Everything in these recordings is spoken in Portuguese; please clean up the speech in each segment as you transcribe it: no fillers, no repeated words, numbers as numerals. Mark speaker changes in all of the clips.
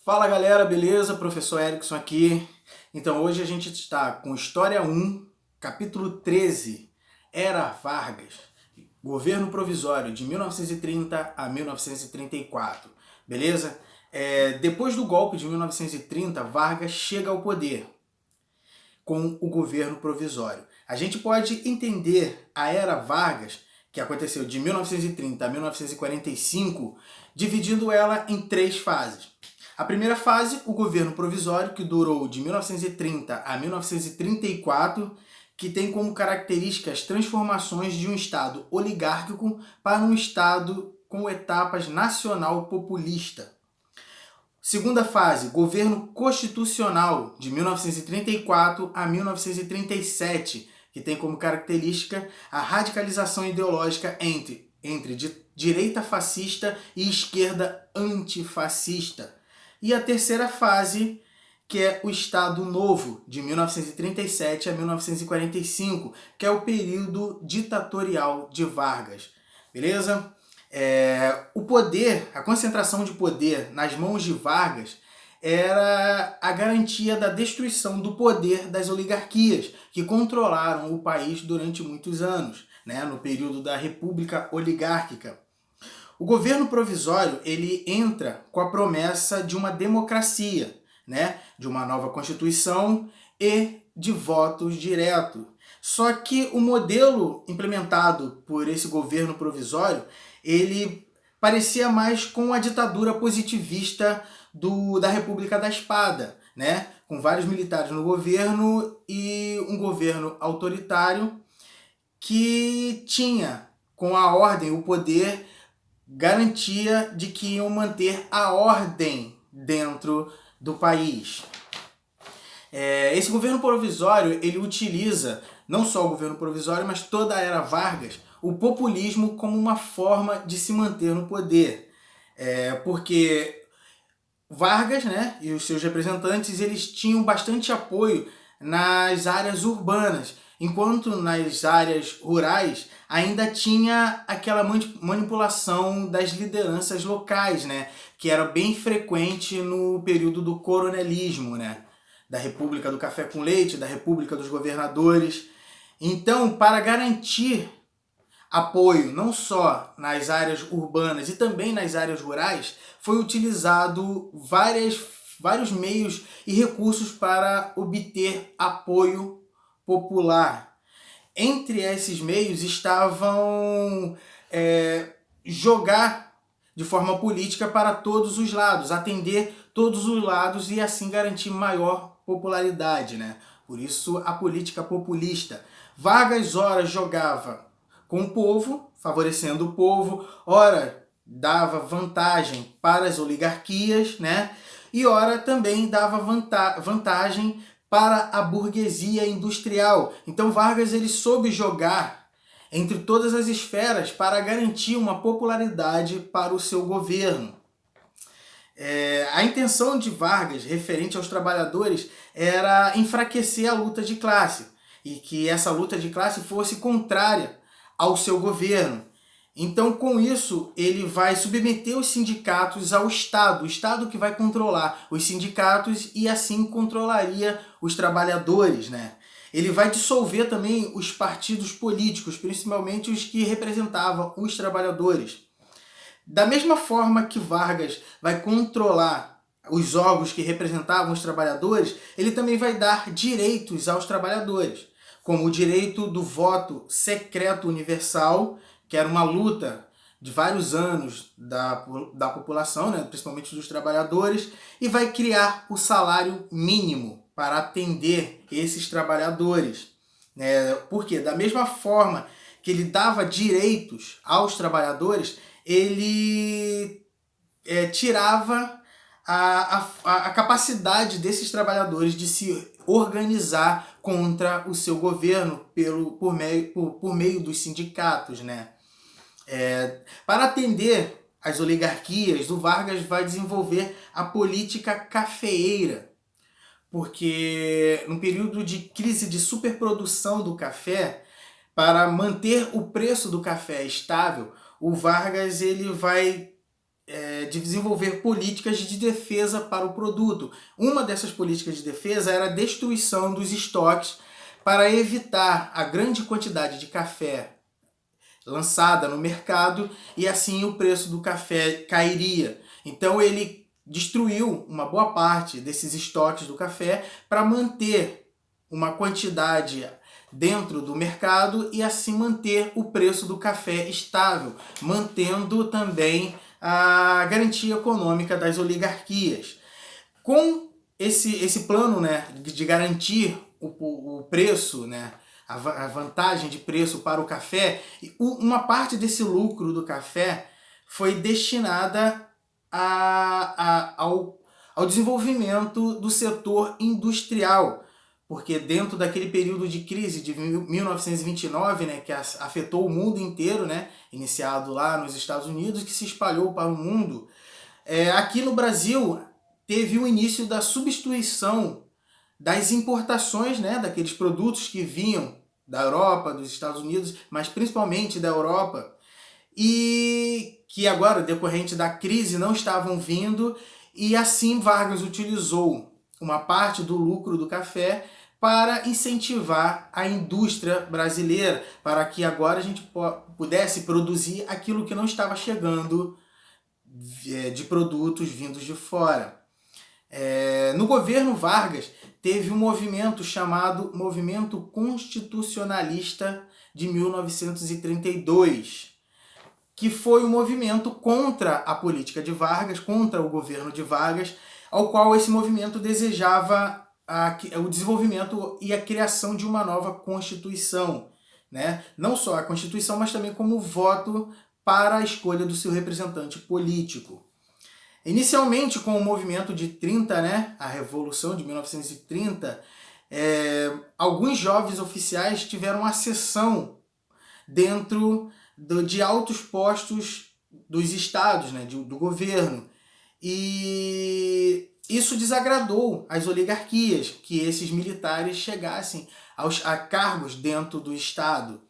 Speaker 1: Fala galera, beleza? Professor Erickson aqui. Então hoje a gente está com História 1, capítulo 13, Era Vargas, Governo Provisório de 1930 a 1934, beleza? Depois do golpe de 1930, Vargas chega ao poder com o governo provisório. A gente pode entender a Era Vargas, que aconteceu de 1930 a 1945, dividindo ela em três fases. A primeira fase, o governo provisório, que durou de 1930 a 1934, que tem como características as transformações de um Estado oligárquico para um Estado com etapas nacional populista. Segunda fase, governo constitucional, de 1934 a 1937, que tem como característica a radicalização ideológica entre direita fascista e esquerda antifascista. E a terceira fase, que é o Estado Novo, de 1937 a 1945, que é o período ditatorial de Vargas. Beleza? O poder, a concentração de poder nas mãos de Vargas era a garantia da destruição do poder das oligarquias que controlaram o país durante muitos anos, né, no período da República Oligárquica. O governo provisório ele entra com a promessa de uma democracia, né, de uma nova Constituição e de votos diretos. Só que o modelo implementado por esse governo provisório ele parecia mais com a ditadura positivista da República da Espada, né? Com vários militares no governo e um governo autoritário que tinha, com a ordem, o poder, garantia de que iam manter a ordem dentro do país. Esse governo provisório, ele utiliza, não só o governo provisório, mas toda a era Vargas, o populismo como uma forma de se manter no poder. Porque Vargas, né, e os seus representantes, eles tinham bastante apoio nas áreas urbanas, enquanto nas áreas rurais ainda tinha aquela manipulação das lideranças locais, né, que era bem frequente no período do coronelismo, né, da República do Café com Leite, da República dos Governadores. Então, para garantir apoio não só nas áreas urbanas e também nas áreas rurais, foi utilizado vários meios e recursos para obter apoio popular. Entre esses meios estavam jogar de forma política para todos os lados, atender todos os lados e assim garantir maior popularidade, né? Por isso a política populista. Vargas ora jogava com o povo, favorecendo o povo, ora dava vantagem para as oligarquias, né? E ora também dava vantagem para a burguesia industrial. Então Vargas ele soube jogar entre todas as esferas para garantir uma popularidade para o seu governo. A intenção de Vargas, referente aos trabalhadores, era enfraquecer a luta de classe e que essa luta de classe fosse contrária ao seu governo. Então, com isso, ele vai submeter os sindicatos ao Estado, o Estado que vai controlar os sindicatos e assim controlaria os trabalhadores, né? Ele vai dissolver também os partidos políticos, principalmente os que representavam os trabalhadores. Da mesma forma que Vargas vai controlar os órgãos que representavam os trabalhadores, ele também vai dar direitos aos trabalhadores, como o direito do voto secreto universal, que era uma luta de vários anos da população, né, principalmente dos trabalhadores, e vai criar o salário mínimo para atender esses trabalhadores. Porque da mesma forma que ele dava direitos aos trabalhadores, ele tirava a capacidade desses trabalhadores de se organizar contra o seu governo por meio dos sindicatos, né? Para atender as oligarquias, o Vargas vai desenvolver a política cafeeira, porque no período de crise de superprodução do café, para manter o preço do café estável, o Vargas ele vai de desenvolver políticas de defesa para o produto. Uma dessas políticas de defesa era a destruição dos estoques para evitar a grande quantidade de café lançada no mercado e assim o preço do café cairia. Então ele destruiu uma boa parte desses estoques do café para manter uma quantidade dentro do mercado e assim manter o preço do café estável, mantendo também a garantia econômica das oligarquias. Com esse plano, né, de garantir o preço, né, a vantagem de preço para o café, uma parte desse lucro do café foi destinada ao desenvolvimento do setor industrial, porque dentro daquele período de crise de 1929, né, que afetou o mundo inteiro, né, iniciado lá nos Estados Unidos, que se espalhou para o mundo, aqui no Brasil teve o início da substituição das importações, né, daqueles produtos que vinham da Europa, dos Estados Unidos, mas principalmente da Europa, e que agora, decorrente da crise, não estavam vindo, e assim Vargas utilizou uma parte do lucro do café para incentivar a indústria brasileira, para que agora a gente pudesse produzir aquilo que não estava chegando de produtos vindos de fora. No governo Vargas, teve um movimento chamado Movimento Constitucionalista de 1932, que foi um movimento contra a política de Vargas, contra o governo de Vargas, ao qual esse movimento desejava o desenvolvimento e a criação de uma nova Constituição, né? Não só a Constituição, mas também como voto para a escolha do seu representante político. Inicialmente, com o movimento de 30, né, a Revolução de 1930, alguns jovens oficiais tiveram ascensão dentro de altos postos dos estados, né, do governo. E isso desagradou as oligarquias, que esses militares chegassem a cargos dentro do estado.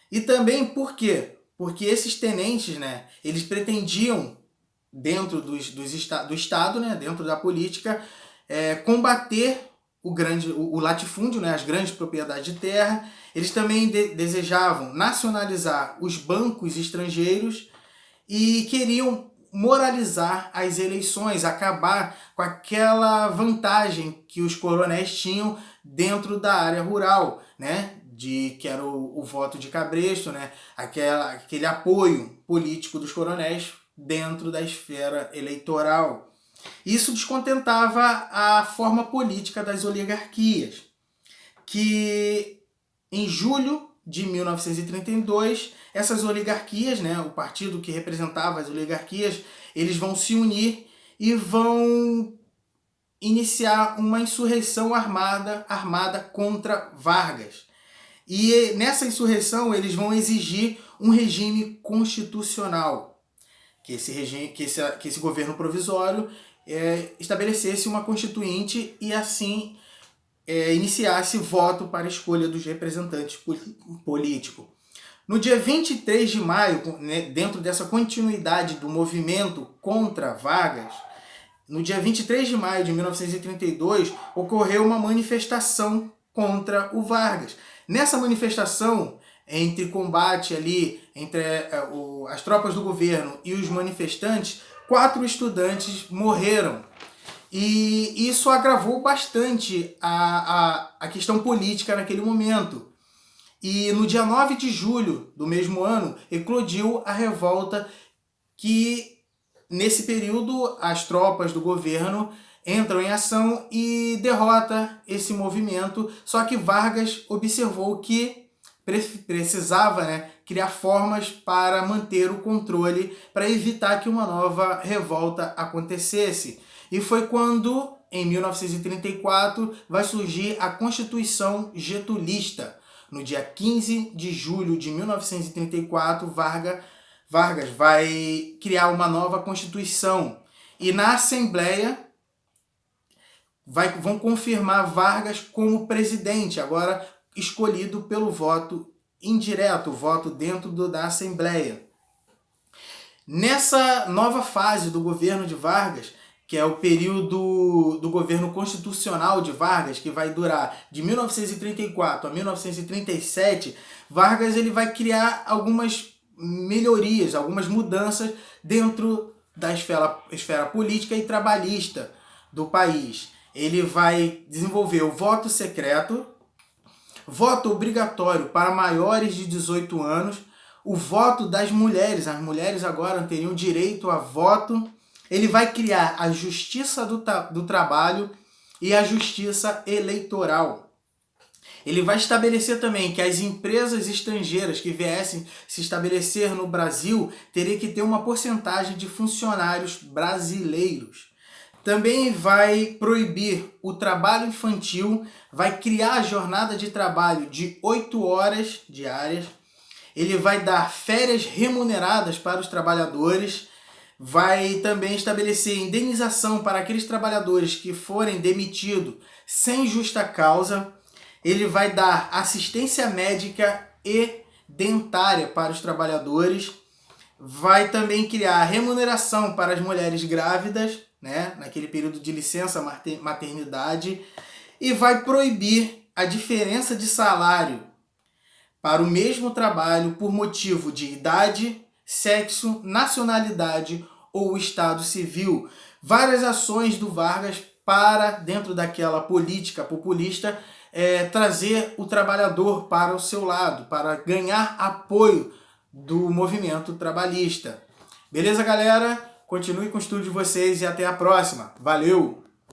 Speaker 1: E também por quê? Porque esses tenentes, né, eles pretendiam, dentro do Estado, né, dentro da política, combater o latifúndio, né, as grandes propriedades de terra. Eles também desejavam nacionalizar os bancos estrangeiros e queriam moralizar as eleições, acabar com aquela vantagem que os coronéis tinham dentro da área rural, né, que era o voto de cabresto, né, aquele apoio político dos coronéis dentro da esfera eleitoral. Isso descontentava a forma política das oligarquias, que em julho de 1932, essas oligarquias, né, o partido que representava as oligarquias, eles vão se unir e vão iniciar uma insurreição armada contra Vargas. E nessa insurreição eles vão exigir um regime constitucional, que esse governo provisório estabelecesse uma constituinte e assim iniciasse voto para a escolha dos representantes políticos. No dia 23 de maio, né, dentro dessa continuidade do movimento contra Vargas, no dia 23 de maio de 1932, ocorreu uma manifestação contra o Vargas. Nessa manifestação, entre combate ali entre as tropas do governo e os manifestantes, 4 estudantes morreram. E isso agravou bastante a questão política naquele momento. E no dia 9 de julho do mesmo ano, eclodiu a revolta que, nesse período, as tropas do governo entram em ação e derrota esse movimento. Só que Vargas observou que precisava, né, criar formas para manter o controle, para evitar que uma nova revolta acontecesse. E foi quando, em 1934, vai surgir a Constituição Getulista. No dia 15 de julho de 1934, Vargas vai criar uma nova Constituição. E na Assembleia vão confirmar Vargas como presidente, agora escolhido pelo voto indireto, voto dentro da Assembleia. Nessa nova fase do governo de Vargas, que é o período do governo constitucional de Vargas, que vai durar de 1934 a 1937, Vargas ele vai criar algumas melhorias, algumas mudanças dentro da esfera política e trabalhista do país. Ele vai desenvolver o voto secreto, voto obrigatório para maiores de 18 anos, o voto das mulheres, as mulheres agora teriam direito a voto. Ele vai criar a Justiça do Trabalho e a Justiça Eleitoral. Ele vai estabelecer também que as empresas estrangeiras que viessem se estabelecer no Brasil teriam que ter uma porcentagem de funcionários brasileiros. Também vai proibir o trabalho infantil, vai criar a jornada de trabalho de 8 horas diárias. Ele vai dar férias remuneradas para os trabalhadores, vai também estabelecer indenização para aqueles trabalhadores que forem demitidos sem justa causa. Ele vai dar assistência médica e dentária para os trabalhadores. Vai também criar remuneração para as mulheres grávidas, né, naquele período de licença maternidade. E vai proibir a diferença de salário para o mesmo trabalho por motivo de idade, sexo, nacionalidade ou estado civil. Várias ações do Vargas para, dentro daquela política populista, trazer o trabalhador para o seu lado, para ganhar apoio do movimento trabalhista. Beleza, galera? Continue com o estudo de vocês e até a próxima. Valeu!